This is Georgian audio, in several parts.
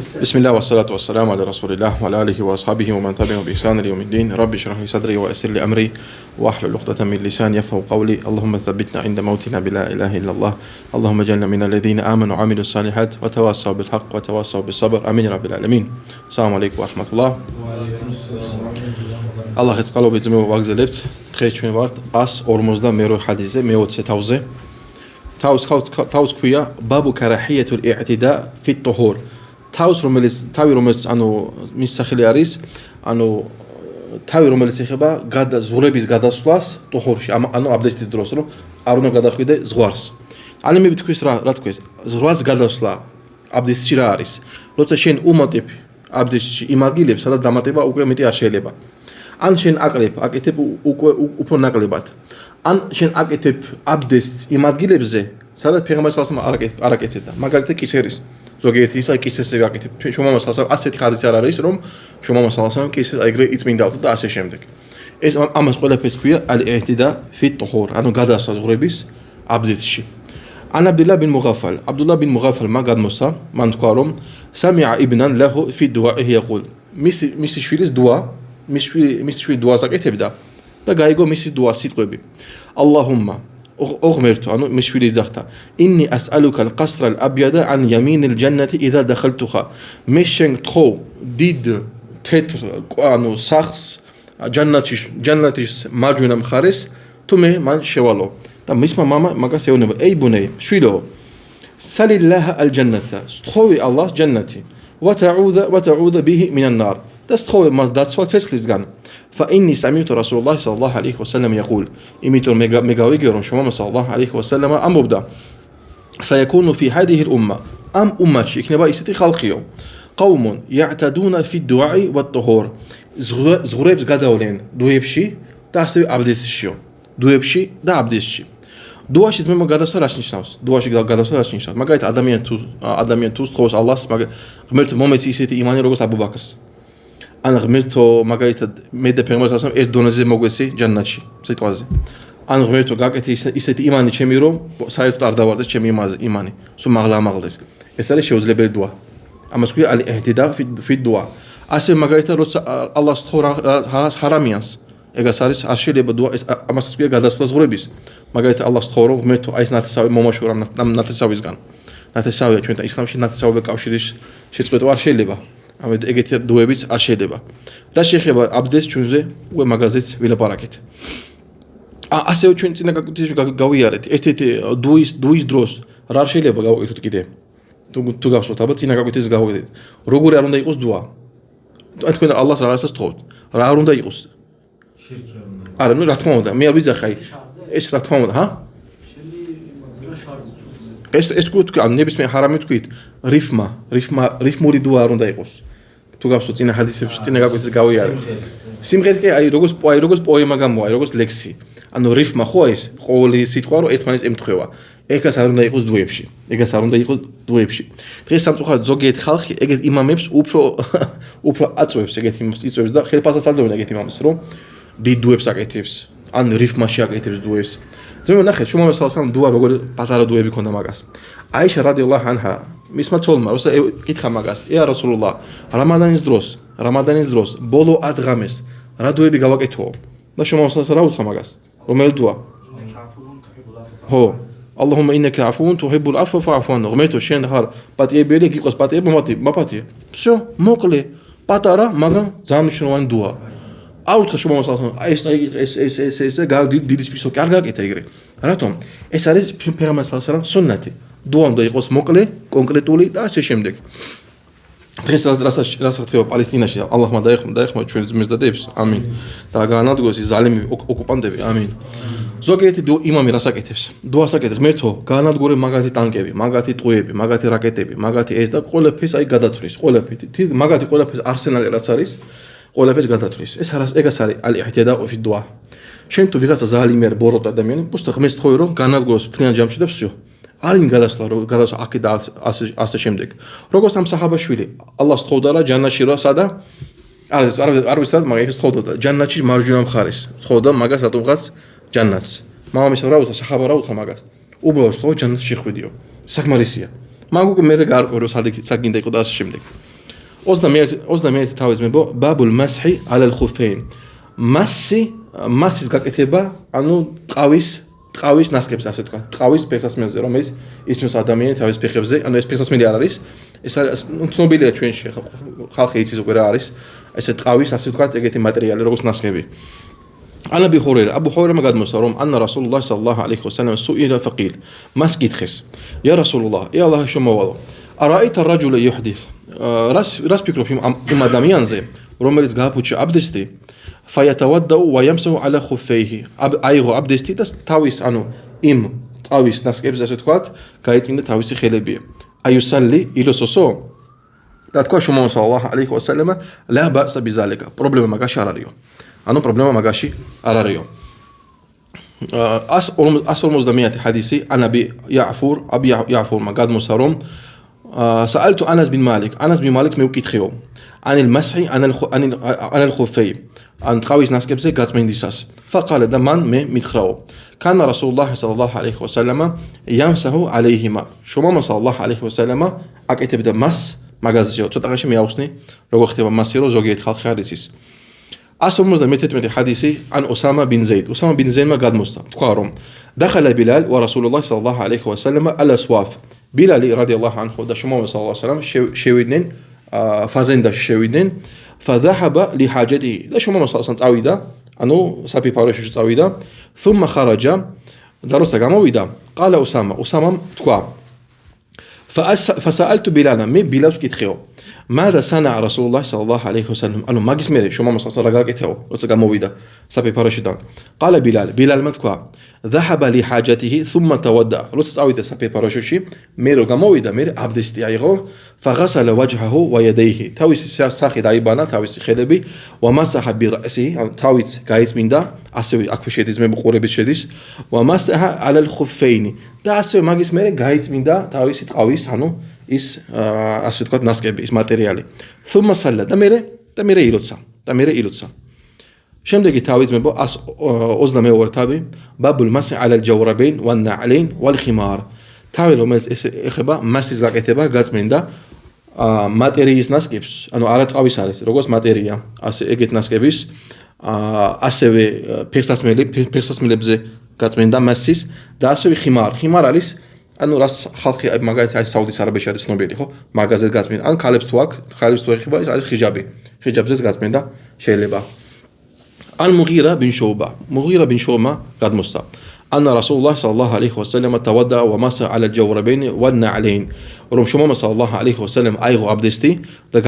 بسم الله والصلاة والسلام على رسول الله وعلى آله وأصحابه ومن تبعهم بإحسان إلى يوم الدين رب اشرح لي صدري ويسر لي أمري واحلل عقدة من لساني يفقهوا قولي اللهم ثبتنا عند موتنا بلا إله إلا الله اللهم اجعلنا من الذين آمنوا وعملوا الصالحات وتواصوا بالحق وتواصوا بالصبر آمين رب العالمين السلام عليكم ورحمة الله الله يتقبل بجميع وأجزلت خير شوي وارد أس أرمز ميرو حديثه ميوت ستاوزه تاوز كويا باب كراهية الاعتداء في الطهور تاوز روملس أنو مستخلي أريس أنو تاوي روملس يخبا قاد زوربيز قاد سلاس طهورش أنو أبدست دراسلو أرونا قاد أخويده زغارس أنا مي بتكويس رات كويس زغارس قاد سلا أبدست شيرا أريس لوتا شين أمتب أبدست إمادجيلب سلا دامتبا أوكي متي أشيلبا أن شين أكتب أوكو نقلبات أن شين أكتب أبدست إمادجيلب زي سلا بيغمبر صلى الله عليه وسلم أركتدا ما قالت كيسيرس ზოგიერთი ისა კისერზე გაკეთებ. შუმა მასალასამ ასეთი ხარისი არ არის, რომ შუმა მასალასამ კისერ აიგრე იწმინდავდა და ასე შემდეგ. ეს ამას ყველაფერს ქვია ალ-იჰტიდა ფი ტუჰურ, ანუ გადასაზღვრების აბდესში. ან აბდულლა ბინ მუღაფალ, აბდულლა ბინ მუღაფალმა გადმოსცა, მან თქვა რომ სამია იბნან ლაჰუ ფი დუაიჰი იყულ. მისი შვილის დუა, მისი შვილი დუას აკეთებდა და გაიგო მისი დუა სიტყვები. ალლაჰუმმა أغمرت أنو مشفيلي زختا إني أسألك القصر الأبيض عن يمين الجنة إذا دخلتها مشين تخو ديد تتر أنو سخص جنتش ماجونا مخارس تومي من شوالو تم اسمه ماما ماكا سيوني أي بني شويلو سل الله الجنة استخوي الله جنتي وتعوذ به من النار تستخوي مزدات سوال تسلسغان فإني سمعت رسول الله صلى الله عليه وسلم يقول إميتو ميغاويغيرون شمام صلى الله عليه وسلم أم مبدا سيكون في هذه الأمة أم أمتي إكنبا إستي خلقيو قوم يعتدون في الدعاء والطهور زغريب غداولين دويبشي تحسب عبدتشيو دويبشي دا عبدتشي دعاش اسمه مقدس راش نشناس دعاش قدس راش نشناس ما قايت آدميان توست خوش الله غمرت مومنتي إستي إيماني روغس أبو بكرس أنا غمرتو ماغايتا ميدا بيغمبر صلى الله عليه وسلم دونزي موغسي جنتشي سيتوازي أنا غمرتو غاكتي إستي إيماني چميرو سايتو تارداواردس چمي إيماني سو مغلا مغلس إسالي شوزلبل دعا أما سكوي الاهتداء في الدعاء أسي ماغايتا روتس الله ستخورا حراميانس إيغا ساريس أشيلب دعا أما سكوي غاداسولاس غوربيس ماغايتا الله ستخورو غمرتو أيس ناتساوي موماشورام ناتساويزგან ნათესავია ჩვენთან ისლამში ნათესავები კავშირის შეწყვეტვა არ შეიძლება ამით ეგეთი დუებიც არ შეიძლება და შეიძლება აბდეს ჩვენზე უკვე მაგაზეც ვილაპარაკეთ ასევე ჩვენ წინა გაკვეთილში გავიარეთ ერთ-ერთი დუის დროს რა შეიძლება გავაკეთოთ კიდე თუ გავსვათ აბა წინა გაკვეთილში გავაკეთეთ როგორი არ უნდა იყოს დუა თქვენ ალლას რაღაცას თხოვთ რა არ უნდა იყოს შერკი არ უნდა არა ნუ რა თქმა უნდა მე არ ვიძახი ეს რა თქმა უნდა ჰა ეს კუთკა ნებისმიერ ჰარამი თქვით რიფმური დუა არ უნდა იყოს თუ გავსვათ წინა ჰადისებში წინა გაკვეთილში გავიარეთ სიმღერა აი როგორც პოემა გამოვა როგორც ლექსი ანუ რიფმა ხო ეს ყოველი სიტყვა რომ ერთმანეთს ემთხვევა ეგას არ უნდა იყოს დუებში დღეს სამწუხაროდ ზოგიერთ ხალხი ეგეთ იმამებს უფრო აწვევს ეგეთ იმას იწვევს და ხელფასსაც ადოვენ ეგეთ იმამებს რომ დიდ დუებს აკეთებს ან რიფმაში აკეთებს დუებს ძმებო ნახეთ შუმა მასალასამ დუა როგორი პაზარა დუები ქონდა მაგას აიშა რადიალლაჰუ ანჰა მისმა ცოლმა როცა ეკითხა მაგას ე რასულულლაჰ რამადანის დროს ბოლო ადღამეს რა დუები გავაკეთო და შუმა მასალასა რა უთხრა მაგას რომელი დუა ხო ალლაჰუმმა ინნაკა აფუუნ თუჰიბულ აფვა ფა'ფუ ანჰუ ღმერთო შენ ხარ პატიებელი გიყოს პატიება მაპატიე всё მოკლე პატარა მაგრამ ძალიან მნიშვნელოვანი დუა აუცა შუმა მასალასამ ეს დიდი სპისო კი არ გაკეთა ეგრე რატომ ეს არის პეღამბერ სალალაჰუ სუნნათი დუა უნდა იყოს მოკლე კონკრეტული და ასე შემდეგ დღეს რასაც ხდება პალესტინაში ალლაჰმა დაეხმო ჩვენ ძმებს ამინ და გაანადგოს ის ზალიმი ოკუპანტები ამინ ზოგიერთი იმამი რას აკეთებს დუას აკეთებს ღმერთო გაანადგურე მაგათი ტანკები მაგათი ტყუები მაგათი რაკეტები მაგათი ეს და ყველაფერს აი გადათვლის ყველაფერი მაგათი ყველაფერს არსენალი რაც არის ყველაფერს გადათვლის ეგას არის ალ-იჰტიდა ფი დუა შენ თუ ვიღაცა ზალიმი არ ბოროტ ადამიანი просто ღმერთს თხოვე რომ განადგუროს მთლიან ჯამში და всё არინ გადასვლა აქ და ასე შემდეგ როგორც ამ საჰაბაშვილი ალლას თხოვდა რა ჯანნატში რა სადა არ ვიცი მაგრამ ეს თხოვდა ჯანნატში მარჯვენა მხარეს თხოვდა მაგას ატომღაც ჯანნატს მამამისმა რა უთხრა საჰაბა რა უთხრა მაგას უბრალოდ თხოვ ჯანნატში ხვიდიო საკმარისია მაგ უკვე მე და გარკვეულო საკინდა იყო და ასე შემდეგ 21 თავის მებო ბაბულ მასჰი ალალ ხუფეინ. მასის გაკეთება, ანუ ტყავის ნასკებს, ასე თქვა. ტყავის ფეხსაცმელზე, რომელიც ისმის ადამიანი თავის ფეხებზე, ანუ ეს ფეხსაცმელი არ არის. ეს ცნობილია ჩვენში, ხალხი იცის უკვე რა არის. ესე ტყავის, ასე თქვა, ეგეთი მატერიალი, როგორც ნასკები. ანა აბუ ჰურეირა გადმოსცა, რომ ანა რასულულლაჰ სალლალლაჰუ ალეიჰი ვასალამ სუილა ფაყილ. მას კითხეს: ია რასულულლაჰ, ია ალლაჰის შემოვალო. არაიტა რაჯულა იჰდith. რას ფიქრობ იმ ადამიანზე, რომელიც გააფუჭა აბდესტი? ფაიატავადდაუ ვა იამსაჰუ ალა ხუფეიჰი. აიღო აბდესტი და თავის, ანუ იმ ტყავის ნასკებზე, ასე თქვა, გაიწმინდა თავისი ხელები. აიუსალli ილოსოსო? და თქვა შუმავა სალლალლაჰუ ალეიჰი ვასალამ, ლა ბასა ბიზალიკა. პრობლემა მაგაში არ არისო. ანუ პრობლემა მაგაში არ არისო. 150 ჰადისი ანაბი იაფურმა გადმოსცა, რომ საალტუ ანას ბინ მალიკ მე ვკითხეო. ანილ მასჰი ანალ ხუფეი. ან ტყავის ნასკებზე გაწმენდისას. ფაყალა და მან მე მითხრაო. კანა რასულულლაჰ სალლალლაჰუ ალეიჰი ვასალამ იამსაჰუ ალეიჰიმა. შუმავა სალლალლაჰუ ალეიჰი ვასალამ აკეთებდა მას მაგაზეო. ცოტაღაში მე ავხსნი, როგორ ხდება მასი, რომ ზოგიერთ ხალხი არ იცის. 151 ჰადისი ან უსამა ბინ ზეიდ. უსამა ბინ ზეიდმა გადმოსცა, თქვა რომ დახალა ბილალ ვა რასულულლაჰ სალლალლაჰუ ალეიჰი ვასალამ ალა სვაფ. ბილალი რადიალლაჰუ ანჰუ და შუმავა სალლალლაჰუ ალეიჰი ვასალამ შევიდნენ ფაზენდაში შევიდნენ. فذهب لحاجته. და შუმავა სალლალლაჰუ ალეიჰი ვასალამ წავიდა, ანუ საფიფაროში წავიდა. ثم خرج. და როცა გამოვიდა, ყალა უსამამ თქვა. فسألت بلالا. მე ბილალს ვკითხეო. ماذا صنع رسول الله صلى الله عليه وسلم. ანუ მაგის მერე შუმავა სალლალლაჰუ ალეიჰი ვასალამ რა გააკეთეო, როცა გამოვიდა საფიფაროშიდან. قال ბილალმა თქვა. ذهب لحاجته ثم تودع. როცა წავიდა საფიფაროში, მე რო გამოვიდა, მე აბდესტი აიღო. فغسل وجهه ويديه. თავისი სახე დაიბანა, თავისი ხელები. ومسح برأسه. თავიც გაიწმინდა, ასევე აქვე შედის მე ყურებით შედის. ومسح على الخفين. და ასევე მაგის მერე გაიწმინდა თავისი ტყავის, ანუ ის ასე ვთქვათ ნასკები, ის მატერიალი. ثم صلى. და მე ილოცა. შემდეგი თავის მებო 122 თავი ბაბულ მასი ალალ ჯავრაბეინ ვა ნაალეინ ვალ ხიმარ. თავი რომელიც ეს ეხება მასის გაკეთება, გაწმენდა მატერიის ნასკებს, ანუ არატყავის არის, როგორც მატერია, ასე ეგეთ ნასკების, ასევე ფეხსაცმელებზე გაწმენდა მასის და ასევე ხიმარ. ხიმარ არის, ანუ რას ხალხი მაგალითად აი საუდის არაბეთში არის ცნობილი, ხო? მაგაზე გაწმენდა. ან ქალებს თუ ეხება, ეს არის ხიჯაბი. ხიჯაბზეც გაწმენდა შეიძლება. ან მუღირა ბინ შოუბა გადმოსცა. ანა რასულულლაჰ სალლალლაჰუ ალეიჰი ვასალამ თავადა ვა მასა ალა ჯავრაბეინ ვა ნაალეინ. რომ შუმავა სალლალლაჰუ ალეიჰი ვასალამ აიღო აბდესტი და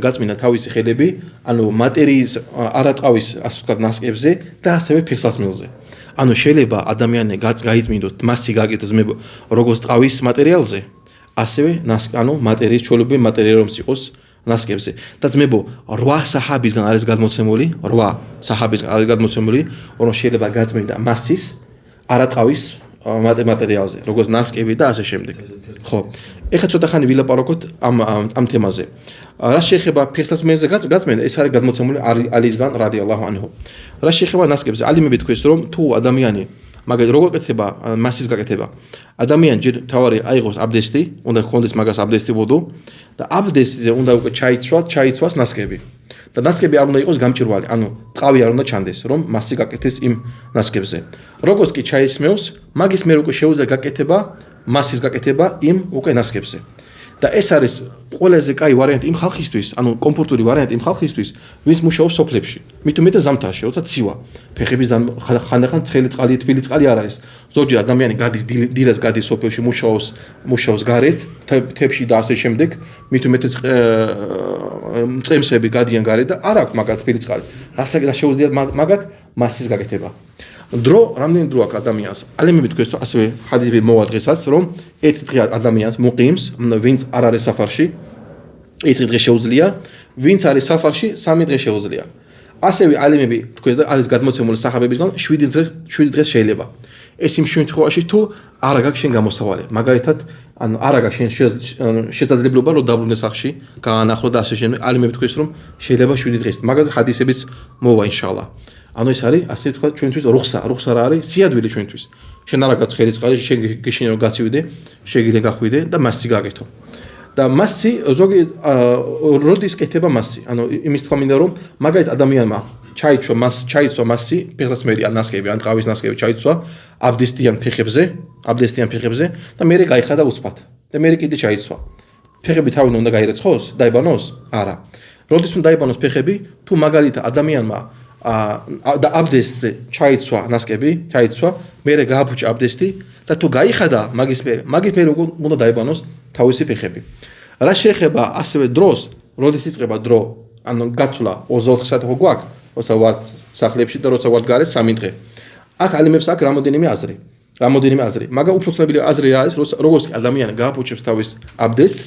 გაწმინდა თავისი ხელები, ანუ მატერიის არატყავის ასე ვთქვათ ნასკებზე და ასევე ფეხსაცმელზე. ანუ შეიძლება ადამიანი გაიწმინდოს მასი გაკეთოს მე როგორც ტყავის მატერიალზე, ასევე ანუ მატერიის ჩვეულებრივი მატერიალი რომ იყოს ნასკებზე. და ძმებო 8 საჰაბისგან არის გადმოცემული, რომ შეიძლება გაწმინდა მასის არატყავის მატერიალზე, როგორც ნასკები და ასე შემდეგ. ხო. ეხლა ცოტა ხანი ვილაპარაკოთ ამ თემაზე. რა შეეხება ფეხსაცმელზე გაწმენდა, ეს არის გადმოცემული ალისგან რადიალლაჰუ ანჰუ. რა შეეხება ნასკებზე, ალი მე მეთქვეს, რომ თუ ადამიანი მაგალითად როგორ კეთება მასის გაკეთება. ადამიანი ჯერ თავარი აიღოს აბდესტი, უნდა ჰქონდეს მაგას აბდესტი ვუდუ და აბდესტზე უნდა უკვე ჩაიცვას ნასკები. და ნასკები არ უნდა იყოს გამჭირვალი, ანუ ტყავი არ უნდა ჩანდეს, რომ მასი გაკეთდეს იმ ნასკებზე. როგორც კი ჩაისმევს, მაგის მერე უკვე შეუძლია გაკეთება, მასის გაკეთება იმ უკვე ნასკებზე. და ეს არის ყველაზე კაი ვარიანტი იმ ხალხისთვის, ანუ კომფორტული ვარიანტი იმ ხალხისთვის, ვინც მუშაობს სოფლებში. მით უმეტეს ზამთარში, როცა ცივა. ფეხების ხანდახან ცხელი წყალი, თბილი წყალი არ არის. ზოგჯერ ადამიანი გადის დილას გადის სოფელში, მუშაობს გარეთ, თებში და ასე შემდეგ, მით უმეტეს წემსები გადიან გარეთ და არ აქვს მაგათ თბილი წყალი. რა შეუძლიათ მაგათ მასის გაკეთება. რამდენი დრო აქვს ადამიანს? ალემი მითქვეს, რომ ასევე ხადიები მოვა დღესაც, რომ ერთი დღე ადამიანს მუყიმს, ვინც არ არის საფარში, ერთი დღე შეუძლია, ვინც არის საფარში, 3 დღე შეუძლია. ასევე ალემები თქვენ და არის გადმოცემული საჰაბებისგან 7 დღეს შეიძლება. ეს იმ შემთხვევაში თუ არ აქვს შენ გამოსავალი. მაგალითად, ანუ არ აქვს შენ შესაძლებლობა რომ დაბრუნდეს სახში, გაანახო და ასე შემდეგ. ალემები თქვენ რომ შეიძლება 7 დღეს. მაგაზე ჰადისებიც მოვა ინშაალლა. ანუ ეს არის ასე ვთქვათ ჩვენთვის რუხსა რა არის? სიადვილი ჩვენთვის. შენ არ აქვს ხელი წყალი, შენ გიშინე რომ გაცივიდე, შეგიძლია გახვიდე და მასი გააკეთო. და მასი ზოგი როდის კეთება მასი ანუ იმის თქვა მინდა რომ მაგალითად ადამიანმა ჩაიცვა მასი ფეხსაცმელი ან ნასკები ან ტყავის ნასკები ჩაიცვა აბდესტიან ფეხებზე და მერე გაიხადა უცბად და მერე კიდე ჩაიცვა ფეხები თავიდან უნდა გაირეცხოს დაიბანოს არა როდის უნდა დაიბანოს ფეხები თუ მაგალითად ადამიანმა და აბდესტზე ჩაიცვა ნასკები ჩაიცვა მერე გააფუჭა აბდესტი და თუ გაიხადა მაგის მერე უნდა დაიბანოს თავისი ფეხები რა შეეხება ასევე დროს როდის იწყება დრო ანუ გათვლა 24 საათი ხო გვაქვს როცა ვართ სახლებში და როცა ვართ გარეთ 3 დღე აქ ალიმებს აქ რამოდენიმე აზრი მაგრამ უფრო ცნობილი აზრი რა არის როგორც ადამიანი გააფუჭებს თავის აბდესტს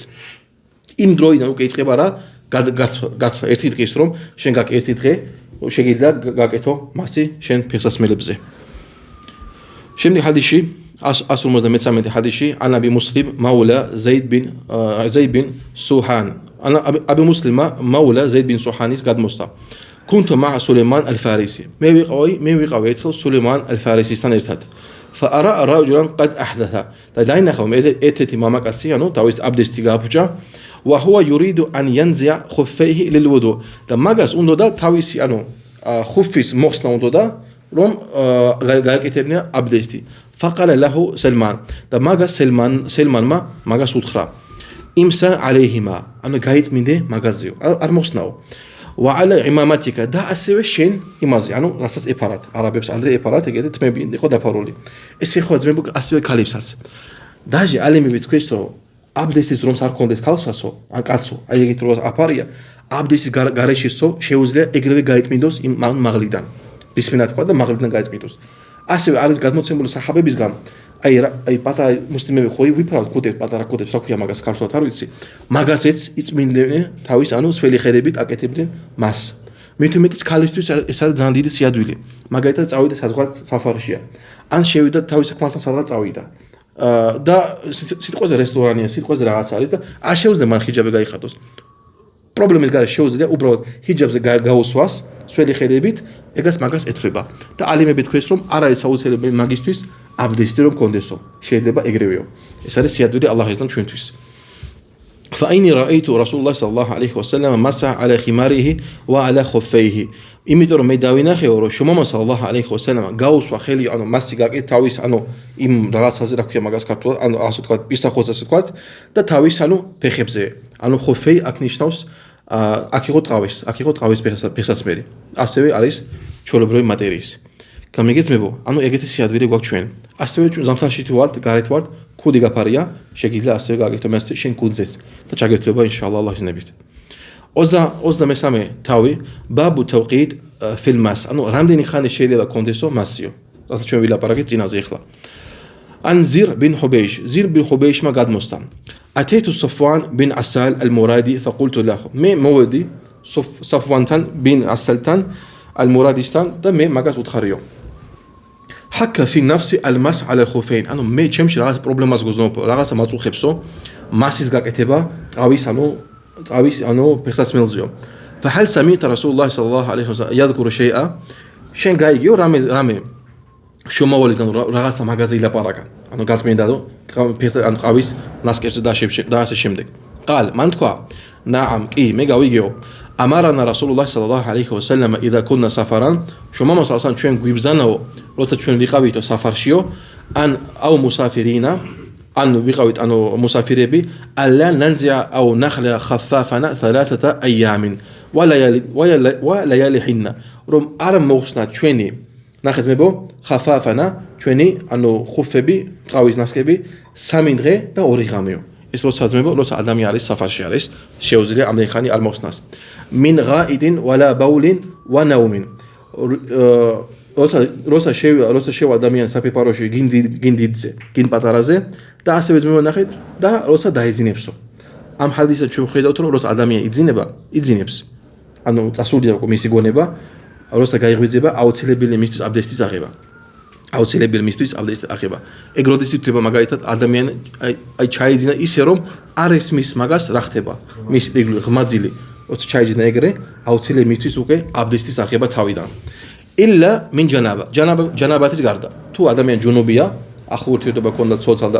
იმ დროიდან უკვე იწყება რა გათვლა ერთი დღის რომ შენ გაკ ერთი დღე შეგიძლია გაკეთო მასი შენ ფეხსაცმელებზე შემდეგ ჰადისში 153 ჰადისში ან აბი მუსლიმ მაულა ზეიდ ბინ სუჰან აბი მუსლიმა მაულა ზეიდ ბინ სუჰანის გადმოსდა كنت مع سليمان الفارسي მე ვიყავი ერთხელ سليمان الفارسيsთან ერთად فأرى رجلا قد أحدث და დაინახავ ერთ-ერთი მამაკაცი ანუ თავის აბდესტი გააფუჭა وهو يريد أن ينزع خفيه للوضوء და მაგას უნდა თავისი ანუ ხუფის მოხსნა უნდა რომ გააკეთებინა აბდესტი فقال له سلمان და მაგას سلمانმა მაგას უთხრა იმსა عليهما ანუ გაიწმინდე მაგაზეო არ მოხსნაო وعلى عمامتك და ასევე შენ იმაზე ანუ რასაც ეფარათ არაბებს ადრე ეფარათ ეგეთი თმები იყო დაფარული ესე ხო ძმებო ასევე ქალებსაც დაჟე ალიმები თქვენს რომ აბდესტის რომს არ კონდეს ქალსასო ან კაცო აი ეგეთ როს აფარია აბდესტის გარეშესო შეუძლია ეგრევე გაიწმინდოს იმ მაღლიდან ბისმილლა თქვა და მაღლიდან გაიწმინდოს ასევე არის გადმოცემული საჰაბებისგან აი პატარა მუსლიმები ხო ვიფარავთ კუდებს პატარა კუდებს რა ქვია მაგას ქართულად არ ვიცი მაგასეც იწმინდნენ თავის ანუ სველი ხედებით აკეთებდნენ მას მithumetis ქალისთვის ეს არის ძალიან დიდი სიადვილი მაგალითად წავიდა საზღვარგარეთ საფარშია ან შევიდა თავის საქმასთან სადღაც წავიდა და სიტყვაზე რესტორანია სიტყვაზე რაღაც არის და არ შეუძლია მან ჰიჯაბი გაიხადოს პრობლემის გარშე შეუძლია უბრალოდ ჰიჯაბზე გაუსვას სველი ხედებით ეგაც მაგას ეთვრება და ალიმები თქვენს რომ არ არის საუცელებელი მაგისთვის აბდესტი რომ კონდესო შეიძლება ეგრევეო ეს არის სიადვილი ალლაჰისგან ჩვენთვის فإني رأيت رسول الله صلى الله عليه وسلم مسح على خماره وعلى خفيه იმიტომ რომ მე დავინახეო რომ შუმამა სალალაჰუ ალეიჰი ვასალამ გაუსვა ხელი ანუ მასი გაკეთე თავის ანუ იმ რაღაცაზე რა ქვია მაგას ქართულად ანუ ასე თქვა პისახოც ასე თქვა და თავის ანუ ფეხებზე ანუ ხოფეი აქ ნიშნავს აქ იყო ტყავის ფეხსაცმელი ასევე არის ჩვეულებრივი მატერიის გამიგეცმებო ანუ ეგეთი სიადვილი გვაქვს ჩვენ ასევე ჩვენ ზამთარში თუ ვართ გარეთ ვართ ქუდი გაფარია შეგიძლია ასევე გააკეთო მას შენ ქუდზეც და ჩაგეთვლება ინშაალლა ალლაჰის ნებით 23 თავი ბაბუ თავყიდ ფილმას ანუ რამდენი ხანი შეიძლება კონდესო მასიო რასაც ჩვენ ვილაპარაკეთ წინაზე ახლა ან ზირ ბინ ხუბეიშმა გადმოსდა ათეთუ სოფვან ბინ ასალ ალმურადი فقلت له მე მოვედი სოფვანთან ბინ ასალთან ალმურადისთან და მე მაგას უთხარიო حكى في نفسي المس على الخفين ანუ მე ჩემში რაღაც პრობლემას გზნობ რაღაცა მაწუხებსო მასის გაკეთება ტყავის ანუ ფეხსაცმელზეო فهل سمعت رسول الله صلى الله عليه وسلم يذكر شيئا შენ გაიგიო რამე შომავალიდან რაღაცა მაგაზე ილაპარაკა ანუ გაწმინდა ანუ ტყავის ნასკერზე და ასე შემდეგ قال მან თქვა نعم კი მე გავიგიო أمرنا رسول الله صلى الله عليه وسلم إذا كنا سفرا شوماما صلى الله عليه وسلم გვიბზანაო როცა ჩვენ ვიყავითო საფარშიო ან أو مسافرين أن ვიყავით ანუ მუსაფირები ألا ننزع أو نخلع خفافنا 3 أيام ولياليهن რომ არ მოხსნა ჩვენი ნახეცმებო ხაფაფანა ჩვენი ანუ ხუფები ტყავის ნასკები 3 დღე და 2 ღამეო ეს როცა ძმებო როცა ადამიანი არის საფარში არის შეუძლია ამდენი ხანი არ მოხსნას min ghaidin wala bawlin wa nawmin როცა შევა ადამიანი საფეფაროში გინ პატარაზე და ასევე ძმებო ნახეთ და როცა დაეძინებსო ამ ჰადისად ჩვენ ვხედავთ რომ როცა ადამიანი იძინებს ანუ წასულია მისი გონება როცა გაიღვიძება აუცილებელი მისთვის აბდესტის აღება ეგ როდის ითვლება მაგალითად ადამიანი აი ჩაიძინა ისე რომ არ ესმის მაგას რა ხდება მის ღმაძილი როცა ჩაიძინა ეგრე აუცილებელი მისთვის უკვე აბდესტის აღება თავიდან ილლა მინ ჯანაბათის გარდა თუ ადამიანი ჯუნუბია ახლო ურთიერთობა ქონდა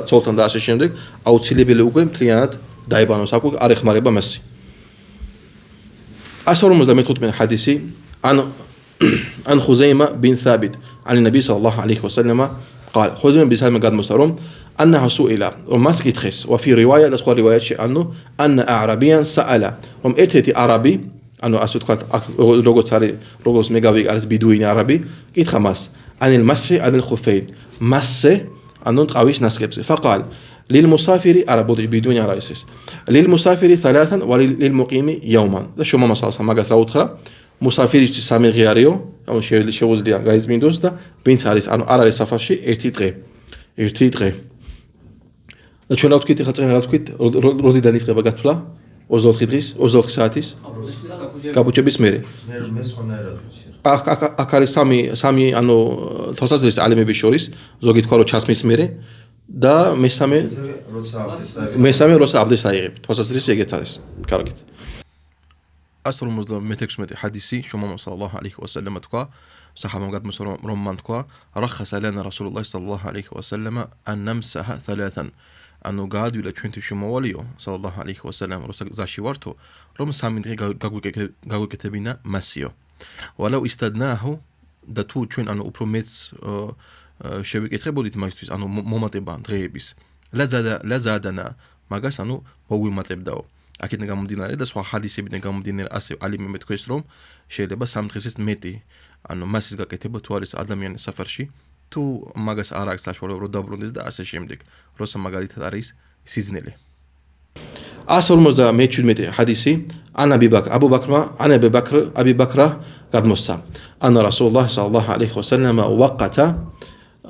ცოლთან და ასე შემდეგ აუცილებელი უკვე მთლიანად დაიბანოს აქვე არ ეხმარება მასი 155 حديثي عن خزيمة بن ثابت عن النبي صلى الله عليه وسلم قال خزيمة بن ثابت قد مسرهم أنها سئل ومسك تخس وفي رواية لسخوا رواية أنه أن أعرابيا سأل اتتي عربي أنه أسود قد روغوس ميغاويك أرس بدوين عربي كيت خماس عن المسح على الخفين مسح أنه تقاويش نسكبس فقال للمسافر أربوش بدون رئيسس للمسافر ثلاثا وللمقيم يوما ده شو ما مسألة ما قصر أوتخرا مسافر سامي غياريو أو شيء شوز ليا جايز ميندوس ده بين ساريس أنا أرى سفرشي ارتدغي ده شو ناوت كيت خاطر ناوت كيت رودي دانيس قبل قطلا أوزول خدريس أوزول ساعتيس كابوتشي بسميري أكاري سامي أنو توسازريس على مبيشوريس زوجيت كارو چاسميس ميري და მესამე როცა აბდეს აიღებ თვალსაზრისით ეგეც არის კარგით 156 حديثي شوما صلى الله عليه وسلم თქვა صحابه გადმოსვა რომ მან თქვა رخص لنا رسول الله صلى الله عليه وسلم ان نمسح ثلاثا ანუ გაადვილა ჩვენთვის შემოვალიო صلى الله عليه وسلم როცა გზაში ვართო რომ სამი დღე გაგვიკეთებინა მასიო ولو استدناه და თუ ჩვენ ანუ უფრო მეც შევიკითხებოდით მაგისთვის ანუ მომატება დღეების ლაზადანა მაგას ანუ მოგვიმატებდაო აქედან გამომდინარე და სხვა ჰადისებიდან გამომდინარე ასე ალიმები თქვეს რომ შეიძლება სამ დღესაც მეტი ანუ მასის გაკეთება თუ არის ადამიანის საფარში თუ მაგას არ აქვს საშუალება რომ დაბრუნდეს და ასე შემდეგ როცა მაგალითად არის სიზნელი 157 حديثي عن أبي بكر გადმოსცა أن رسول الله صلى الله عليه وسلم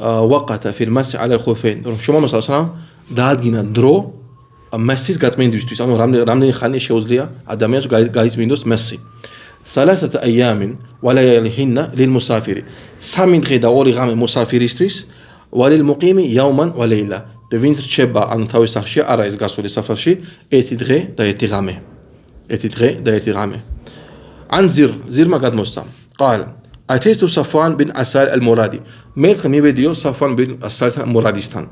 وقت في المسح على الخفين شوما مثلا დაადგინა დრო მასის გაწმენდისთვის ანუ რამდენი ხანი შეუძლია ადამიანს გაიწმინდოს მასი 3 أيام ولياليهن للمسافر სამი დღე და ორი ღამე მოსაფირისთვის وللمقيم يوما وليلة და ვინც რჩება ან თავის სახლში არა ის გასული საფარში ერთი დღე და ერთი ღამე عن زيرما გადმოსცა قال أتيت صفوان بن عسال المرادي ميت ميبديو صفوان بن عسال المراديستان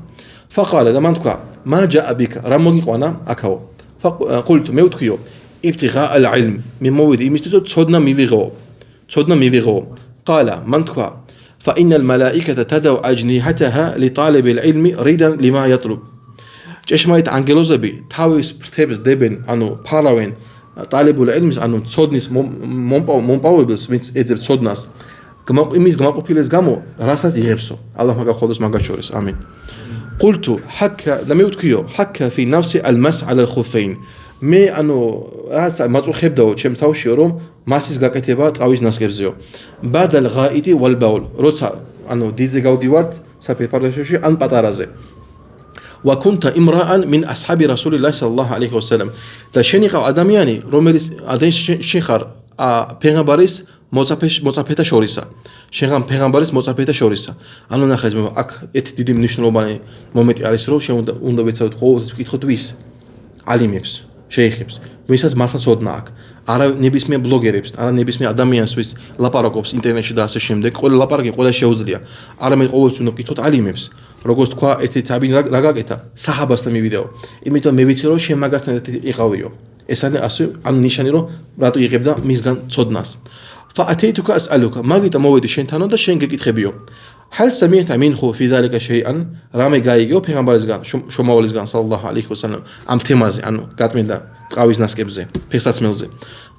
فقال لمن تكا ما جاء بك رموغي قوانا أكاو فقلت ميوتكيو ابتغاء العلم من مويد إمستو تصدنا ميويغو قال من تكا فإن الملائكة تدعو أجنحتها لطالب العلم ريدا لما يطلب ჭეშმარიტ ანგელოზები თავის ფრთებს დებენ ანუ ფარავენ ტალებულ ილმის ანუ ცოდნის მომპოვებელს ვინც ეძებს ცოდნას იმის გმაყოფილეს გამო რასაც იღებსო ალლაჰ მაგახოდოს მაგას შორის ამინ قلت حكى لم يتكيو حكى في نفسي المس على الخفين მე ანუ რაც მაწუხებდაო ჩემ თავში რომ მასის გაკეთება ტყავის ნასკებზეო ბადალ ღაიტი ვალბაულ როცა ანუ დიძე გავდივართ საფეფარდაშოში ან პატარაზე وكنت امرأ من أصحاب رسول الله صلى الله عليه وسلم და შენი ყავ ადამიანი რომელიც შეხარ პეღამბარის მოწაფეთა შორისა შენ პეღამბარის მოწაფეთა შორისა ანუ ნახე აქ ერთი დიდი მნიშვნელოვანი მომენტი არის რომ შენ უნდა ვეცადოთ ყოველთვის ვკითხოთ ვის ალიმებს შეიხებს ვისაც მართლაც ოდნა აქვს არა ნებისმიერ ბლოგერებს არა ნებისმიერ ადამიანს ვის ლაპარაკობს ინტერნეტში და ასე შემდეგ ყველა ლაპარაკი ყველა შეუძლია არამედ ყოველთვის უნდა ვკითხოთ ალიმებს როგორც თქვა ერთი თაბინ რა გაკეთა საჰაბასთან მივიდეო იმიტომ მე ვიცი რომ შენ მაგასთან ერთად იყავიო ეს არის ასე ანუ ნიშანი რომ რატო იღებდა მისგან ცოდნას فأتيتك أسألك ما قلت مويد شين تانو دا شين كيتخبيو هل سمعت منه في ذلك شيئا رامي غايغو پیغمبرزگان شما ولزگان صلى الله عليه وسلم ام تمازي انو قاتمين دا تقاويز ناسكبزي پیغساتملزي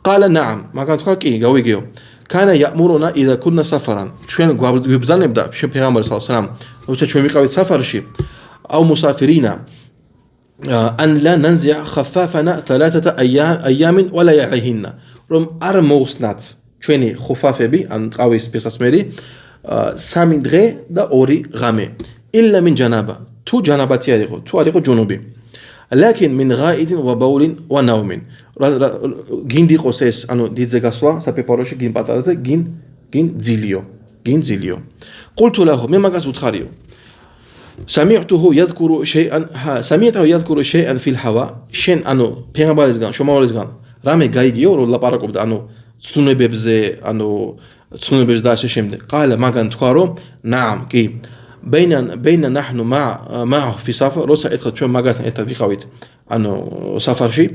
قال نعم ما قلت كي غاويغيو كان يأمرنا إذا كنا سفرا شوين غوبزانبدا شو پیغمبر صلى الله عليه وسلم وچا شوين ميقاويت سفرشي أو مسافرين أن لا ننزع خفافنا 3 أيام ولا يعيهن رم أرموسنات ჩვენი ხუფაფები ან ტყავის პესასმერი სამი დღე და ორი ღამე إلا من جنابة თუ ჯანაბათი არ იყო თუ არ იყო ჯუნუბი لكن من غائط وبول ونوم გინდ იყოს ეს ანუ დიდზე გასვლა საფეფაროში გინ პატარაზე გინ ძილიო قلت له მე მაგას უთხარიო سمعته يذكر شيئا في الهواء შენ ანუ პეღამბარისგან შომავალისგან რამე გაიგიო რომ ლაპარაკობდა ანუ ცნუნებებზე და ასე შემდეგ. ყალა მაგან თქვა რომ ნაამ კი بين نحن معه في سفر رصا اتخذ شو ماغاسن اتا ويقاويت انو سفرشي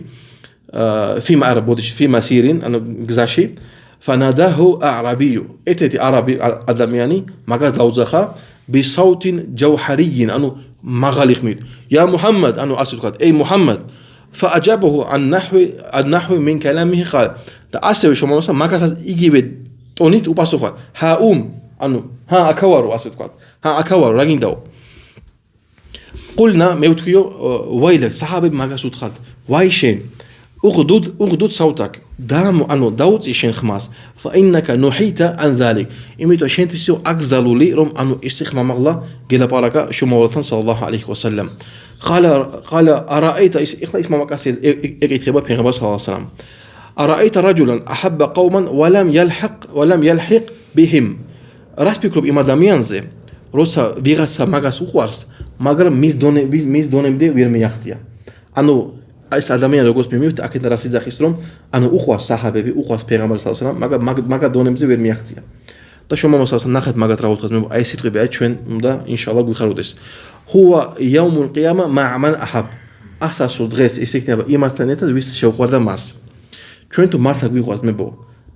فيما عربودش في مسير انو غزاشي فناداه اعرابي اتتي عربي ادمياني ماغا دوزخا بصوت جوهري انو مغالخ يا محمد انو اسد اي محمد فاجابه عن نحو من كلامه قال და ასევე შომამოსა მაგასაც იგივე ტონით უპასუხა ანუ ჰა აკავარო ასე თქვა ჰა აკავარო რა გინდაო قلنا მე ვთქვიო ვაილა საჰაბები მაგას უთხრათ ვაი შენ უღდუდ საუთაკ ანუ დაუწი შენ ხმას فإنك نحيت عن ذلك იმიტომ შენთვის აკრძალული რომ ანუ ისი ხმამაღლა გელაპარაკა შუმავალთან სალალლაჰუ ალეიჰი ვასალამ قال أرأيت إخلا اسمه مكاسي إقيتخبا بيغمبر صلى الله عليه وسلم أرأيت رجلا أحب قوما ولم يلحق بهم راس بيكروب إما داميانزي روسا بيغاسا ماغاس وخوارس ماغر ميز دونمدي ويرمي يخزيا أنو أيس أداميان روغوس بيميوت أكيد راسي زاخيستروم أنو أخوارس صحابي أخوارس بيغمبر صلى الله عليه وسلم ماغا دونمزي ويرمي يخزيا და შომამოსას ნახეთ მაგათ რა უთხრათ მე აი სიტყვებია ჩვენ უნდა ინშალლა გვიხაროდეს هو يوم القيامة مع من أحب أساسو დღეს ის იქნება იმასთან ერთად ვის შეუყვარდა მას ჩვენ თუ მართლა გვიყვარს მებო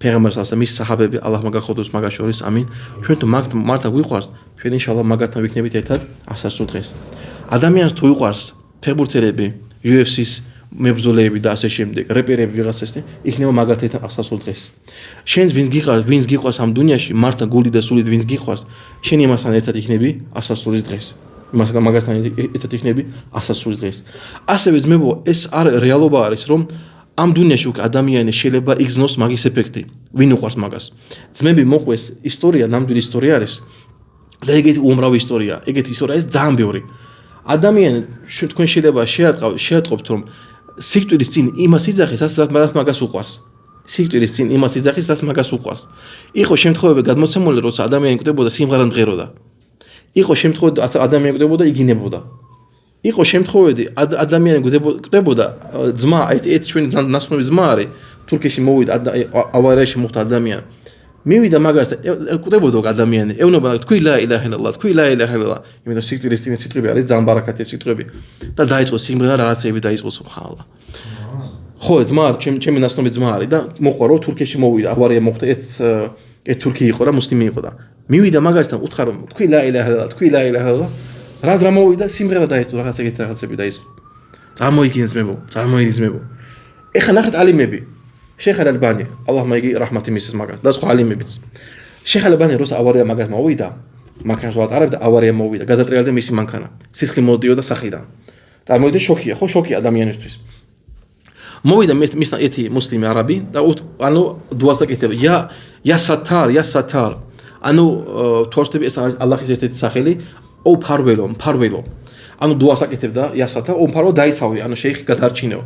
პეღამბერს ასა მის საჰაბები ალლაჰ მაგახოდოს მაგას შორის ამინ ჩვენ თუ მართლა გვიყვარს ჩვენ ინშალლა მაგათთან ვიქნებით ერთად ასასო დღეს ადამიანს თუ იყვარს ფეხბურთელები UFC-ს მებრძოლეები და ასე შემდეგ რეპერები ვიღაცასთან იქნება მაგათთან ასასო დღეს შენს ვინც გიყვარს ამ დუნიაში მართლა გული და სულით ვინც გიყვარს შენ იმასთან ერთად იქნები ასასულის დღეს მაგასთან ერთად იქნები ასასულის დღეს ასევე ძმებო ეს არ რეალობა არის რომ ამ დუნიაში უკვე ადამიანი შეიძლება იგზნოს მაგის ეფექტი ვინ უყვარს მაგას ძმები მოყვეს ისტორია ნამდვილი ისტორია არის და ეგეთი უამრავი ისტორია ეგეთი ისტორია არის ძალიან ბევრი ადამიანი თქვენ შეიძლება შეატყობთ რომ სიკვდილის წინ იმას იძახეს რაც მაგას უყვარს სიკვდილის წინ იმას იძახეს რაც მაგას უყვარს იყო შემთხვევები გადმოცემული როცა ადამიანი კვდებოდა სიმღერად მღეროდა იყო შემთხვევები ადამიანი კვდებოდა იგინებოდა იყო შემთხვევები ადამიანი კვდებოდა ძმა ეს ჩვენი ნაცნობი ძმა არის თურქეთში მოვიდა ავარიაში მოხდა ადამიანი მივიდა მაგას კვდებოდა ადამიანი ეუბნება თქვი ლა ილაჰა ილალლაჰ თქვი ლა ილაჰა ილალლაჰ იმიტომ სიკვდილის წინ სიტყვები არის ძალიან ბარაკათი სიტყვები და დაიწყო სიმღერა რაღაცები დაიწყო სუბჰანალლაჰ ხო ძმა ჩემი ნაცნობი ძმა არის და მოყვა რომ თურქეთში მოვიდა ავარია მოხდა ეს თურქი იყო რა მუსლიმი იყო და მივიდა მაგასთან უთხრა რომ თქვი ლა ილაჰა ილალლაჰ თქვი ლა ილაჰა ილალლაჰ რა მოვიდა სიმღერა დაიწყო რაღაცები დაიწყო წარმოიდგინებო ეხლა ნახეთ ალიმები შეხ ალ-ალბანი ალლაჰ მაიგი რაჰმათი მისცეს მაგას და სხვა ალიმებიც შეხ ალ-ალბანი როცა ავარია მაგას მოვიდა მანქანას ვატარებდა ავარია მოვიდა გადატრიალდა მისი მანქანა სისხლი მოდიოდა სახიდან წარმოვიდგინე შოქია ხო შოქი ადამიანისთვის მოვიდა მისთან ერთი მუსლიმი არაბი და ანუ დუას აკეთებდა ია სათარ ანუ თორსტები ეს ალლაჰის ერთ-ერთი სახელი ო ფარველო ანუ დუას აკეთებდა იასათა ო ფარველო დაიცავი ანუ შეიხი გადარჩინეო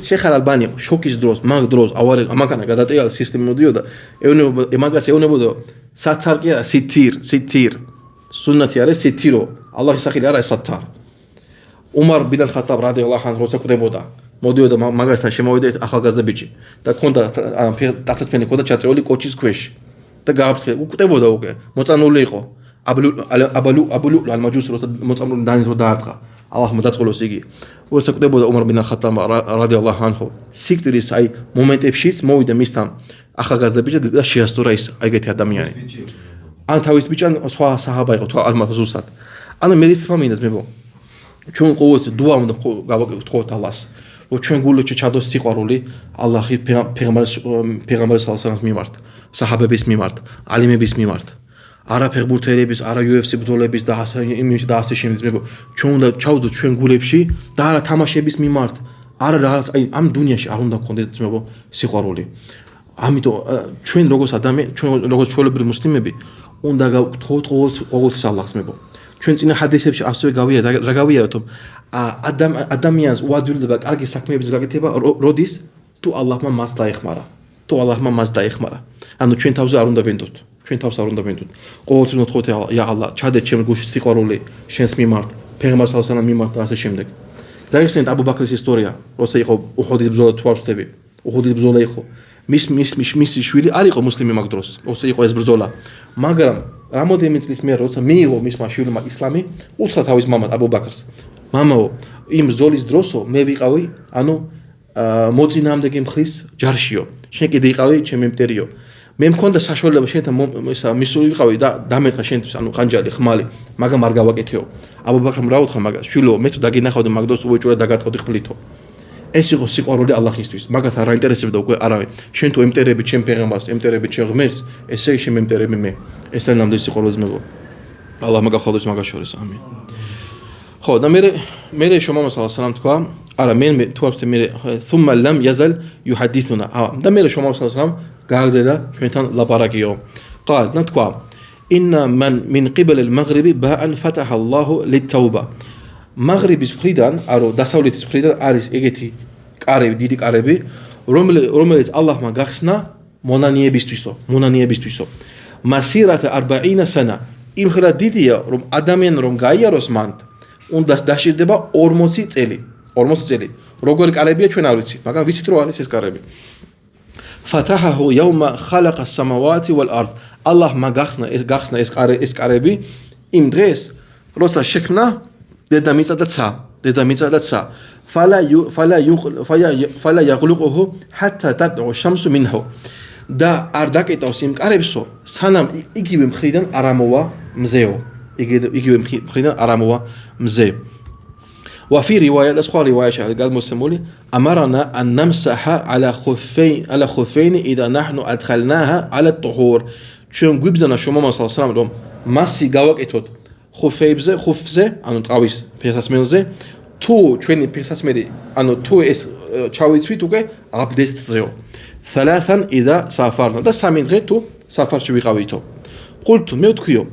შეხ ალ-ალბანი შოკის დროს მაგ დროს ავარი ამაკანა გადატრიალდა სისტემა მოდიოდა მაგას ეუბნებოდა სათარკია სითირ სუნნათი არის სითირო ალლაჰის სახელი არა სათარ უმარ ბინ ხატაბ რადიალლაჰუ ანჰუ როცა კვდებოდა მოდიოდა მაგასთან შემოვიდა ახალგაზრდა ბიჭი და ქონდა დაცაცმენი ქონდა ჩაწეული კოჩის ქვეშ და გააფრთხილდა კვდებოდა უკვე მოწანული იყო აბულუ ალ-მაჯუსი როცა მოწამული დანით რო დაარტყა ალლაჰ მოდაწყოლოს იგი როცა კვდებოდა უმარ ბინ ხატაბ რადიალლაჰუ ანჰუ სიკვდილის აი მომენტებშიც მოვიდა მისთან ახალგაზრდა ბიჭი და შეასწორა ის ეგეთი ადამიანი ან თავის ბიჭი ან სხვა საჰაბა იყო თუ არ მაგ ზუსტად ანუ მე ის თქმა მინდა მებო ჩვენ ყოველთვის დუა უნდა გავაკეთოთ ალლას რომ ჩვენ გულში ჩადოს სიყვარული ალლაჰის პეღამბარის სალალლაჰუ მიმართ საჰაბების მიმართ ალიმების მიმართ არა ფეხბურთელების არა UFC ბრძოლების და ასე შემდეგ ჩვენ უნდა ჩავდოთ ჩვენ გულებში და არა თამაშების მიმართ არა რაღაც აი ამ დუნიაში არ უნდა გქონდეს ძმებო სიყვარული ამიტომ ჩვენ როგორც ადამიანი ჩვენ როგორც ჩვეულებრივი მუსლიმები უნდა გავთხოვოთ ყოველთვის ალლაჰს მებო ჩვენ წინა ჰადისებში ასევე გავიარეთ რომ ადამიანს უადვილდება კარგი საქმეების გაკეთება როდის თუ ალლაჰმა მას დაეხმარა ანუ ჩვენ თავზე არ უნდა ვენდოთ ყოველთვის უნდა ვთხოვოთ ია ალლაჰ ჩადე ჩემ გულში სიყვარული შენს მიმართ პეღამბარ სალალლაჰუ მიმართ და ასე შემდეგ დაიხსენეთ აბუ ბაქრის ისტორია როცა იყო უჰუდის ბრძოლა თუ არ ვცდები უჰუდის ბრძოლა იყო მისი შვილი არ იყო მუსლიმი მაგ დროს, ოსე იყო ეს ბრძოლა. მაგრამ რამოდენიმე წლის მერე როცა მიიღო მისმა შვილმა ისლამი, უთხრა თავის მამას აბუ ბაქრს. მამაო, იმ ბრძოლის დროსო მე ვიყავი, მოწინააღმდეგე მხრის ჯარშიო. შენ კიდე იყავი ჩემი მტერიო. მე მქონდა საშუალება შენთან მისული ვიყავი და დამეთხა შენთვის ხანჯალი, ხმალი, მაგრამ არ გავაკეთეო. აბუ ბაქრმა რა უთხრა მაგას, შვილო, მე თუ დაგინახავდი მაგ დროს უეჭვრად დაგატყოდი ხმლითო. ეს იყო სიყვარული ალლაჰისთვის. მაგათ არ აინტერესებდა უკვე არავინ. შენ თუ ემტერები ჩემ პეღამბარს, ემტერები ჩემ ღმერთს, ესე შენ მემტერები მე. ეს არის ნამდვილი სიყვარულის მეგობარი. ალლაჰ მაგახალოს მაგას შორის. ამინ. ხო, და მე შომამო სალამ თქვა, არა მე თუ აქვს მე thumma lam yazal yuhadithuna. და მე შომამო სალამ გააგზავნა ჩვენთან ლაპარაკიო. قال თქვა إن من من قبل المغرب باء فتح الله للتوبة. მაღრიბის მხრიდან, არო დასავლეთის მხრიდან არის ეგეთი კარები, დიდი კარები, რომელიც ალლაჰმა გახსნა მონანიებისთვისო. მასირათა 40 სანა. იმ ხრა დიდია, რომ ადამიანი რომ გაიაროს მან, უნდა დაშიდება 40 წელი. 40 წელი. როგორი კარებია ჩვენ არ ვიცით, მაგრამ ვიცით რომ არის ეს კარები. فتحه يوم خلق السماوات والارض. ალლაჰმა გახსნა ეს კარები იმ დღეს, როცა შექმნა დედამიწა და ცა. فلا يغلقه حتى تطلع الشمس منه. და არ დაკეტავს იმ კარებსო, სანამ იგივე მხრიდან არ ამოვა მზე. وفي رواية სხვა რივაიაში გადმოსცემული أمرنا أن نمسح على خفين إذا نحن أدخلناها على الطهور. ჩვენ გვიბრძანა შომამა სალამ რომ მასი გავაკეთოთ ხუფზე, ტყავის ფეხსაცმელზე, თუ ჩვენი ფეხსაცმელი, თუ ეს ჩავიცვით უკვე აბდესტზეო. ثلاثا إذا سافرنا. და სამი დღე თუ საფარში ვიყავითო. قلت მე ვთქვიო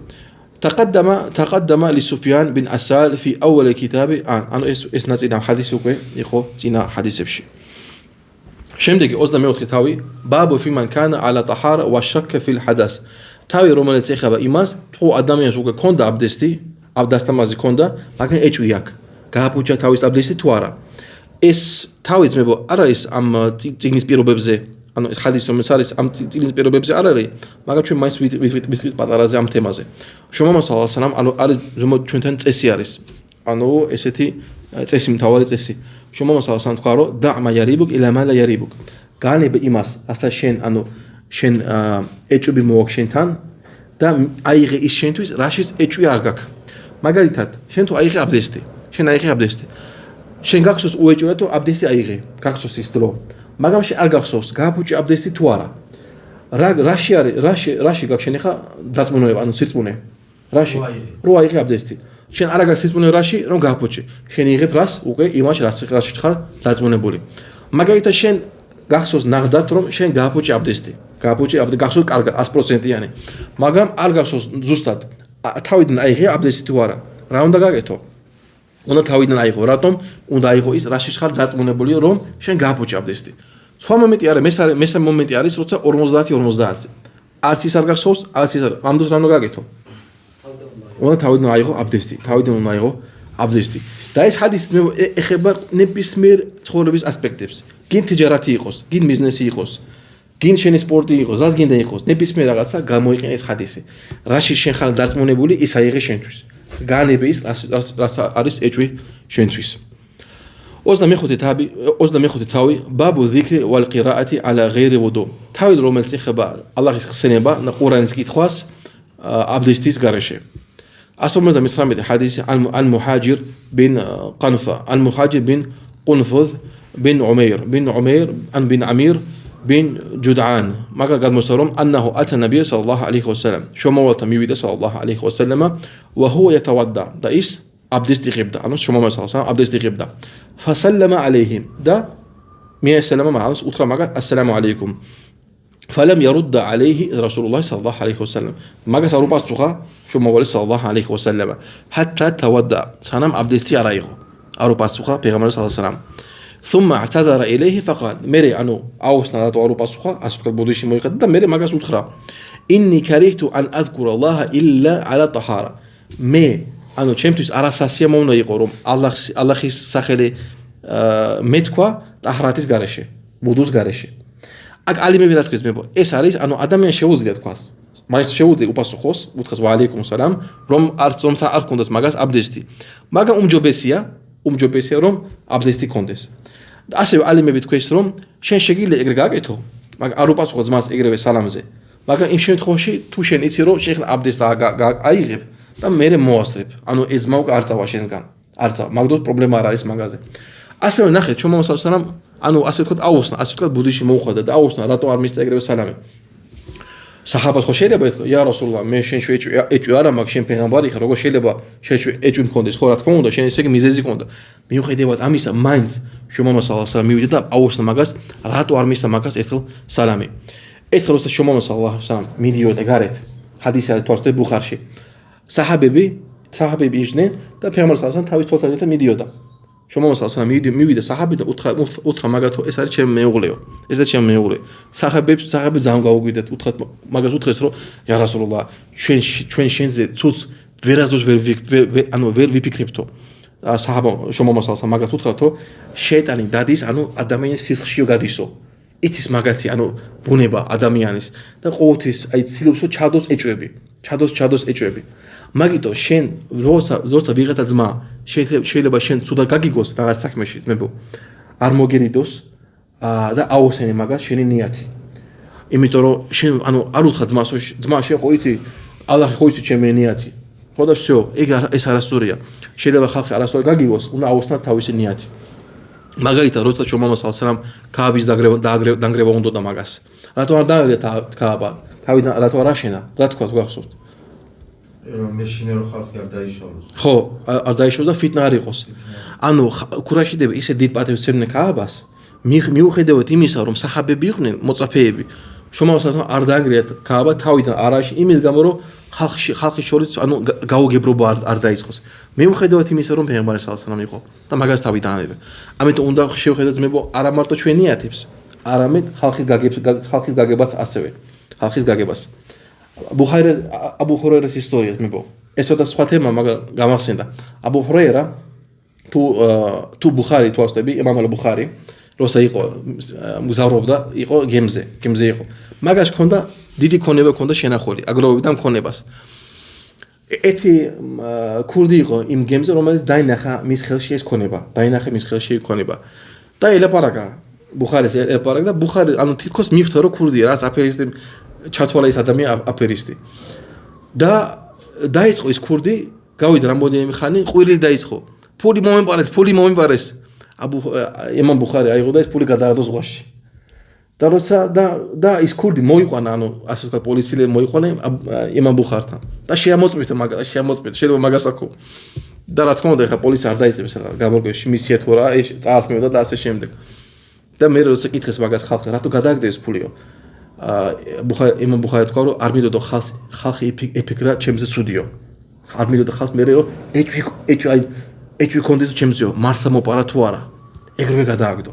تقدم لسفيان بن أسال في أول كتاب. ეს ნაწილი ჰადისი უკვე იყო წინა ჰადისებში. შემდეგი 24 თავი باب في من كان على طهارة وشك في الحدث. თავი რომელიც ეხება იმას, თუ ადამიანს უკვე ქონდა აბდესტი, აბდასტამაზი ქონდა, მაგრამ ეჭვი აქვს. გააფუჭა თავის აბდესტი თუ არა. ეს თავი ძმებო, არა ის ამ წიგნის პირობებზე, ეს ხადის რომელიც არის ამ წიგნის პირობებზე არ არის, მაგრამ ჩვენ მაინც ვიტყვით პატარაზე ამ თემაზე. შომამა სალამ არის ჩვენთან წესი არის. ესეთი წესი, მთავარი წესი. შომამა სალამ თქვა რომ და'მა yaribuk ila ma la yaribuk. განებე იმას, ასა შენ ეჭვი მოაქვს შენთან და აიღე ის შენთვის, რაშიც ეჭვი არ გაქვს. მაგალითად, შენ თუ აიღე აბდესტი, შენ გახსოვს უეჭვია თუ აბდესტი აიღე, გახსოვს ის დრო. მაგრამ შენ არ გახსოვს, გააფუჭი აბდესტი თუ არა. რაში გაქვს შენ ხა დაწმუნება, სირწმუნე. რაში? რო აიღე აბდესტი. შენ არ გაქვს სირწმუნე რაში, რომ გააფუჭი. შენ იღებ რას? უკვე იმაში რაში ხარ დაწმუნებული. მაგალითად შენ გახსოვს ნახდათ რომ შენ გააფუჭი აბდესტი. გახსოვს კარგად 100%-იანი. მაგრამ არ გახსოვს ზუსტად თავიდან აიღე აბდესტი თუ არა. რა უნდა გაკეთო? უნდა თავიდან აიღო, რატომ? უნდა აიღო ის რაში ხარ დაწმუნებული რომ შენ გააფუჭი აბდესტი. სხვა მომენტი არის, მესამე მომენტი არის, როცა 50-50. არც ის არ გახსოვს, არც ის არ. ამ დროს რა უნდა გაკეთო? უნდა თავიდან აიღო აბდესტი. და ეს ჰადისი ეხება ნებისმიერ ცხოვრების ასპექტებს. გინ თიჯარათი იყოს, გინ ბიზნესი იყოს, გინ შენი სპორტი იყოს, რაც გინდა იყოს, ნებისმიერ რაღაცა გამოიყენე ეს ჰადისი. რაში შენ ხარ დარწმუნებული, ის აიღე შენთვის. განებე ის რაც არის ეჭვი შენთვის. 25 თავი ბაბუ ზიქრი ვალ ყირაათი ალა ღეირი ვუდუ. თავი რომელიც ეხება ალლაჰის ხსენება და ყურანის კითხვას აბდესტის გარეშე. 159 حديث عن مهاجر بن قنفة عن مهاجر بن قنفذ بن عمير بن عمير بن جدعان ما قال مسرم أنه أتى النبي صلى الله عليه وسلم شو موت ميويد صلى الله عليه وسلم وهو يتودع دايس عبدستي غبدا أنا شو ما صلى الله عليه وسلم عبدستي غبدا فسلم عليهم دا مية سلام مع ناس أخرى ما قال السلام عليكم فلم يرد عليه رسول الله صلى الله عليه وسلم ما قال سأروح أصدقها شو ما قال صلى الله عليه وسلم حتى تودع سلام عبدستي أرايه أروح أصدقها بيغمر صلى الله عليه وسلم ثم اعتذر إليه فقال مري أنو أوسنا أروح أصدقها أصدق البوديش مويقد دا مري ما قال أخرى إني كرهت أن أذكر الله إلا على طهارة مي أنو شمتوس أراساسيا مونا يقولون الله خيس ساخلي متكوا طهاراتيس غارشه بودوس غارشه აქ ალიმები რა თქვის მე ეს არის ანუ ადამიანს შეუძლია თქვას მაინც შეუძლია უპასუხოს უთხრას ვა ალეიკუმ სალამ რომ არ კონდეს მაგას აბდესტი მაგრამ უმჯობესია რომ აბდესტი კონდეს და ასევე ალიმები თქვის რომ შენ შეგიძლია ეგრე გააკეთო მაგრამ არ უპასუხო ძმას ეგრევე სალამზე მაგრამ იმ შემთხვევაში თუ შენ იცი რომ შეხლა აბდესტს აიღებ და მე მოასწრებ ანუ ეს ძმა უკვე არ წავა შენსგან არ წავა მაგდროს პრობლემა არ არის მაგაზე ასევე ნახეთ ჩვენ მომასალსალამ ანუ ასე ვთქვათ აუსნა ასე ვთქვათ ბუდიში მოუხვდა და აუსნა რატო არ მისცა ეგრევე სალამი საჰაბას ხო შეიძლება ეთქო ია რასულალა მე შენ ეჭვი არა მაქვს შენ პეღამბარი ხარ როგორ შეიძლება შენ ეჭვი მქონდეს ხო რა თქმა უნდა შენ ესე იგი მიზეზი ქონდა მიუხედავად ამისა მაინც ჩვენ მომასალსალამ მივიდა და აუსნა მაგას რატო არ მისცა მაგას ერთხელ სალამი ერთხელ როცა ჩვენ მომასალსალამ მიდიოდა გარეთ ჰადისი არის თორსტე ბუხარში საჰაბები იჯდნენ და პეღამბარსალამ თავის თვალთან მიდიოდა შემომასალსალამ მივიდა საჰაბი და უთხრა მაგათო ეს არის ჩემი მეუღლეო ესეც ჩემი მეუღლე საჰაბი ძალიან გაუგვიდათ უთხრათ მაგას უთხრეს რომ ია რასულალა ჩვენ შენზე ცუც ვერასდროს ვერ ვიფიქრებთო საჰაბა შემომასალსალამ მაგათ უთხრათ რომ შეიტანი დადის ანუ ადამიანის სისხლშიო გადისო იცის მაგათი ანუ ბუნება ადამიანის და ყოველთვის აი ცდილობსო ჩადოს ეჭვები მაგიტო შენ როცა ვიღაცა ძმა შეიძლება შენ ცუდა გაგიგოს რაღაც საქმეში ძმებო არ მოგერიდოს და აუსენი მაგას შენი ნიათი იმიტომ რომ შენ ანუ არ უთხრა ძმა შენ ხო იცი ალლაჰი ხო იცი ჩემი ნიათი ხო და всё ეს არასწორია შეიძლება ხალხი არასწორი გაგიგოს უნდა აუსნათ თავისი ნიათი მაგალითად როცა ჩვენ მომასალსალამ ქააბის დანგრევა უნდა მაგას რატო არ დააგრევა ქააბა თავიდან რატო არ აშენა რა თქვა თუ გახსოვთ მეშინე რო ხალხი არ დაიშალოს ხო არ დაიშალოს და ფიტნა არ იყოს ანუ ქურაშიდები ისე დიდ პატევს ცემდნენ ქააბას მიუხედავად იმისა რომ საჰაბები იყვნენ მოწაფეები შემომასალსალამ არ დაანგრიათ ქააბა თავიდან არაში იმის გამო რომ ხალხის შორის ანუ გაუგებრობა არ დაიწყოს მიუხედავად იმისა რომ პეღამბარი სალალალაჰუ იყო და მაგას თავიდან ანებდა ამიტომ უნდა შევხედოთ ძმებო არა მარტო ჩვენ ნიათებს არამედ ხალხის გაგებას ასევე ხალხის გაგებას აბუ ჰურაირას ისტორიას მებო ეს ცოტა სხვა თემა მაგრამ გამახსენდა აბუ ჰურაირა თუ ბუხარი თვალსდები იმამ ალ-ბუხარი როცა იყო მგზავრობდა იყო გემზე იყო მაგას ჰქონდა დიდი ქონება ჰქონდა შენახული აგროვებდა მქონებას ეთი ქურდი იყო იმ გემზე რომელიც დაინახა მის ხელში ეს ქონება და ელაპარაკა ბუხარის ელაპარაკა და ბუხარი ანუ თითქოს მიხვდა რომ ქურდია რაც აფერისტი ჩათვალა ის ადამიანი აფერისტი და დაიწყო ის ქურდი გავიდა რამდენიმე ხანი ყვირილი დაიწყო ფული მომიპარეს იმამ ბუხარი აიღო და ეს ფული გადაადო ზღვაში და როცა და ის ქურდი მოიყვანა ანუ ასე ვთქვათ პოლიციელები მოიყვანა იმამ ბუხართან და შეამოწმებდა შეიძლება მაგას აქო და რა თქმა უნდა ეხა პოლიცია არ დაიწყებს გამორგვეში მისია თუ რა წაართმევდა და ასე შემდეგ და მე როცა კითხეს მაგას ხალხი რატო გადააგდეს ფულიო იმამ ბუხარი თქვა რომ არ მიდოდო ხალხი ეფიქრა ჩემზე ცუდიო არ მიდოდო ხალხს მე რომ ეჭვი კონდეს ჩემზეო მართლა მოპარა თუ არა ეგრევე გადააგდო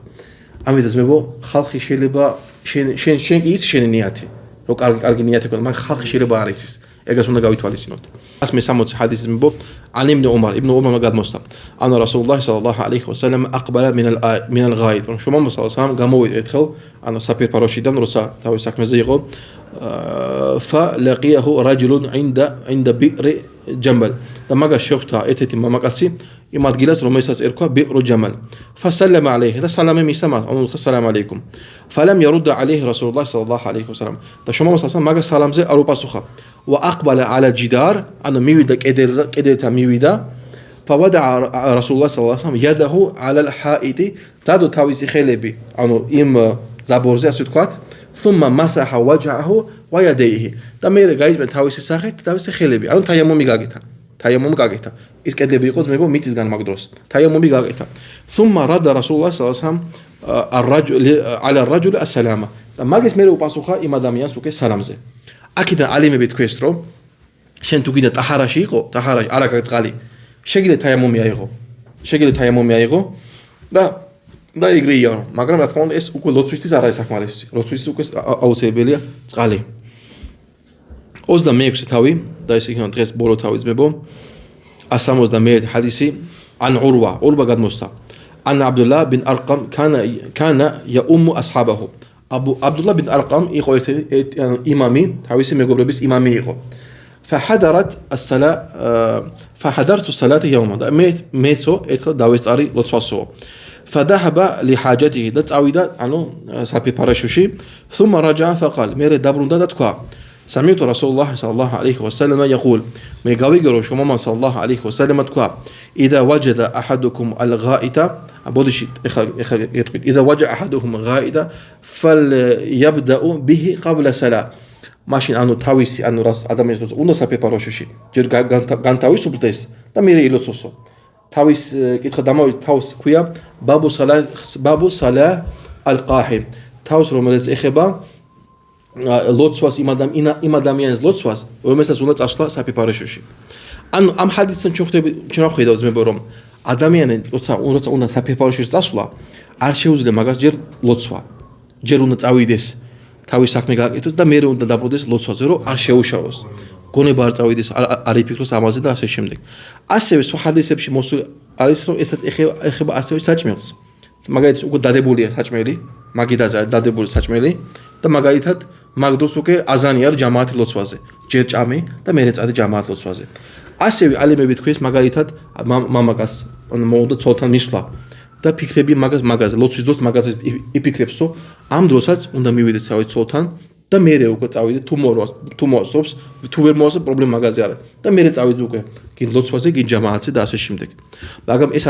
ამიტომ მებო ხალხი შეიძლება შენ ის შენი ნიათი რომ კარგი ნიათი ქონდა მაგრამ ხალხი შეიძლება არ იცის ეგას უნდა გავითვალისწინოთ 160 ჰადისის მებო ანი იბნ ომარ გადმოსცა ანა რასულულლაჰი სალალალაჰუ ალეიჰი ვასალამ აყბალა მინალ ღაიდ რომ შუმა სალალალაჰუ გამოვიდა ერთხელ ანუ საფერფაროშიდან როცა თავის საქმეზე იყო فا لقيه رجل عند بئر جمل და მაგას შეხვდა ერთ-ერთი მამაკაცი იმ ადგილას რომელსაც ერქვა بئر جمل فسلم عليه და სალამი მისცა მას ანუ სალამ ალეიკუმ فلم يرد عليه رسول الله صلى الله عليه وسلم და შემომასალსალამ მაგას სალამზე არ უპასუხა واقبل على الجدار ანუ მივიდა კედელთან მივიდა فوضع رسول الله صلى الله عليه وسلم يده على الحائط დადო თავისი ხელები ანუ იმ ზაბორზე ასე ვთქვათ ثم مسح وجهه ويديه და მე გაიწმენ თავისი სახით თავისი ხელები ანუ თაიამუმი გაგეთა ის კედლები იყო ძმებო მიწისგან მაგდროს თაიამუმი გაგეთა ثم رد رسول الله صلى الله عليه وسلم على الرجل السلام და მაგის მე უპასუხა იმ ადამიანს უკვე სალამზე აქედან ალიმები თქვეს რომ შენ თუ კიდე ტაჰარაში არა გაგწყალი შეგიძლია თაიამუმი აიღო და ეგრეია მაგრამ რა თქმა უნდა ეს უკვე ლოცვისთვის არ არის საკმარისი ლოცვისთვის უკვე აუცილებელია წყალი 26 თავი და ეს იქნება დღეს ბოლო თავი ძმებო 171 ჰადისი ან ურვა გადმოსცა ან აბდულლაჰ ბინ არყამ კანა იუმუ ასჰაბაჰუ Abdullah bin Arqam იყო ერთ იმამი, თავისი მეგობრების იმამი იყო. فحضرت الصلاة يوما მეცო ერთხელ დავესწარი ლოცვასო. فذهب لحاجته და წავიდა საფეფარაშოში. ثم رجع فقال მერე დაბრუნდა და თქვა سمعت رسول الله صلى الله عليه وسلم يقول მე გავიგერო შუმამა صلى الله عليه وسلم თქვა إذا وجد أحدكم الغائط ბოდიში ეხლა გეტყვით إذا وجد أحدكم الغائط فليبدأ به قبل الصلاة მაშინ თავისი რას ადამიანს უნდა საფეფაროშოში ჯერ განთავისუფლდეს და მერე ილოცოსო თავის კითხვა დამავით თავს ქვია ბაბუ სალა ალ-ყაჰი თავს რომელიც ეხება ლოცვას იმ ადამიანის ლოცვას რომელსაც უნდა წასვლა საფეფაროშოში ამ ჰადისთან ჩვენ ხვდებით რომ ადამიანი როცა უნდა საფეფაროშოში წასვლა არ შეუძლია მაგას ჯერ ლოცვა ჯერ უნდა წავიდეს თავის საქმე გააკეთოს და მერე უნდა დაბრუნდეს ლოცვაზე რომ არ შეუშავოს გონება არ წავიდეს არ იფიქროს ამაზე და ასე შემდეგ ასევე სხვა ჰადისებში მოსული არის რომ ესაც ეხება ასევე საჭმელს მაგალითად უკვე დადებულია საჭმელი მაგიდაზე დადებული საჭმელი და მაგალითად მაგ დროს უკვე აზანი არის ჯამაათის ლოცვაზე ჯერ ჭამე და მერე წადი ჯამაათის ლოცვაზე ასევე ალიმები თქვის მაგალითად მამაკაც მოუნდა ცოლთან მისვლა და ფიქრები მაგაზე ლოცვის დროს მაგაზე იფიქრებსო ამ დროსაც უნდა მივიდეს თავის ცოლთან და მერე უკვე წავიდე თუ მოსობს თუ ვერ მოსობს პრობლემა მაგაზე არა და მერე წავიდე უკვე გინ ლოცვაზე გინ ჯამაათზე და ასე შემდეგ მაგრამ ეს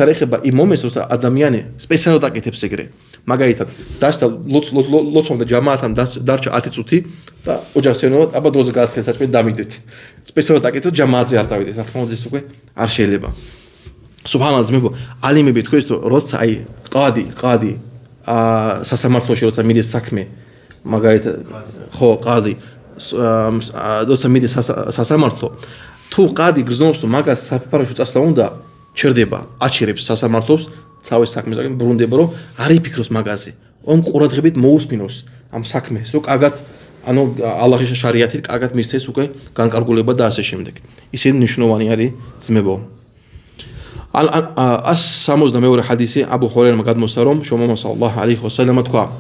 არ ეხება იმ მომენტს როცა ადამიანი სპეციალურად აკეთებს ეგრე მაგალითად დასდა ლოცვამ და ჯამაათამ დარჩა 10 წუთი და ოჯახს ეუბნება აბა დროზე გააცილეთ საჭმელი დამიდეთ სპეციალურად აკეთებს ჯამაათზე არ წავიდეს რა თქმა უნდა ეს უკვე არ შეიძლება Subhanallah ძმებო, ალიმები თქვენ როცა ყადი სასამართლოში როცა მიდის საქმე, მაგალითად ხო ყადი როცა მიდის სასამართლო, თუ ყადი გრძნობს რომ მაგას საფეფაროში წასვლა უნდა, ჩერდება, აჩერებს სასამართლოს, თავის საქმეს ბრუნდება რომ არ იფიქროს მაგაზე. ომ ყურადღებით მოусმინოს ამ საქმეს, რომ კარგად ალლაჰის შარიათით კარგად მისცეს უკვე განკარგულება და ასე შემდეგ. ისინი მნიშვნელოვანი არის ძმებო. الساموزنا حديثي أبو هريرة مقدمه سرهم شو محمد صلى الله عليه وسلم تقع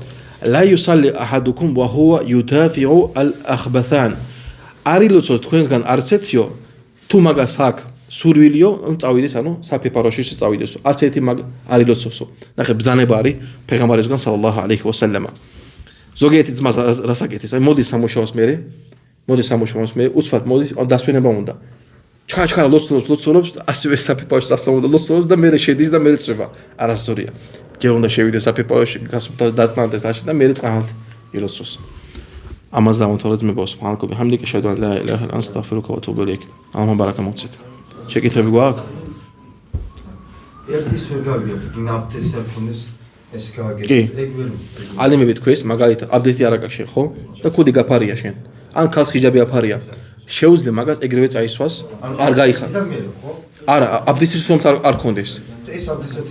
لا يصلي أحدكم وهو يدافع الأخبثان أريلو تكون كان أرسيتيو تو ماغا ساك سوريليو تعويدس سابي باروشيش تعويدس أرسيتي ماغ أريلو تسو نخب زاني باري پیغمبر صلى الله عليه وسلم زوجيتي زما راساكيتي مودي ساموشوس ميري უცბად მოდის დასვენება უნდა ჩაჩქარა ლოცულობს ასევე საფეფაროში წასვლა უნდა ლოცულობს და მერე შედის და მერე წვება არასწორია ჯერ უნდა შევიდეს საფეფაროში დასწნარდეს და მერე წყალთ ილოცოს ამას დამთავრდა ძმებო სუბჰანალლაჰ ბიჰამდიკ აშჰადუ ან ლა ილაჰა ილლა ანტა ასტაგფირუკა ვა ატუბუ ილაიქ ალლაჰუმმა ბარაკა მოცეთ შეკითები გვაქვს ერთის ვერ გავიგებ ნაფთეს საფუნის ეს გავაგებ ეგ ვერ ალიმები თქვის მაგალითად აბდესტი არ აკაშენ ხო და ქუდი გაფარია შენ ან ქალს ხიჯაბი აფარია შეუძლია მაგას ეგრევე წაისვას არ გაიხარ არა აბდესტის თომს არ კონდეს ეს აბდესტი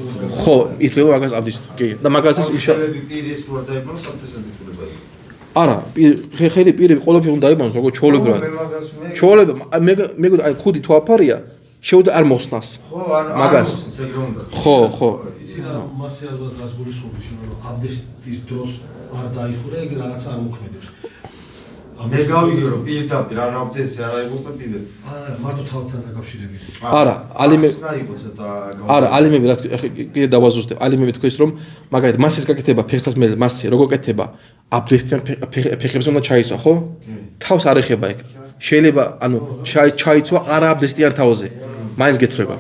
ხო ითვლება მაგას აბდესტი კი და მაგასაც იშალები პირის რო დაიბანოს აბდესტი ითვლება არა ხელი პირი ყოველფერი უნდა დაიბანოს როგორ ჩოლებრად მე აი ქუდი თუ აფარია შეუძლია არ მოსნას ხო არ მაგას ხო ისინა მასე ალბათ რას გულისხმობს რომ აბდესტის დროს არ დაიხურა ეგ რაღაცა არ მოქმედებს მე გავიგე რომ პირდაპირ არ აბდესტი არ აიღოს და პირდაპირ მარტო თავთან დაკავშირებით არა ალიმები აიღოს და არა ალიმები რა კიდე დავაზუსტებ ალიმები თქვის რომ მაგალითად მასის გაკეთება ფეხსაც მე მასი როგორ კეთება აბდესტიან ფეხებს უნდა ჩაისვა ხო თავს არ ეხება ეგ შეიძლება ჩაიცვა არა აბდესტიან თავზე მაინც გეთრება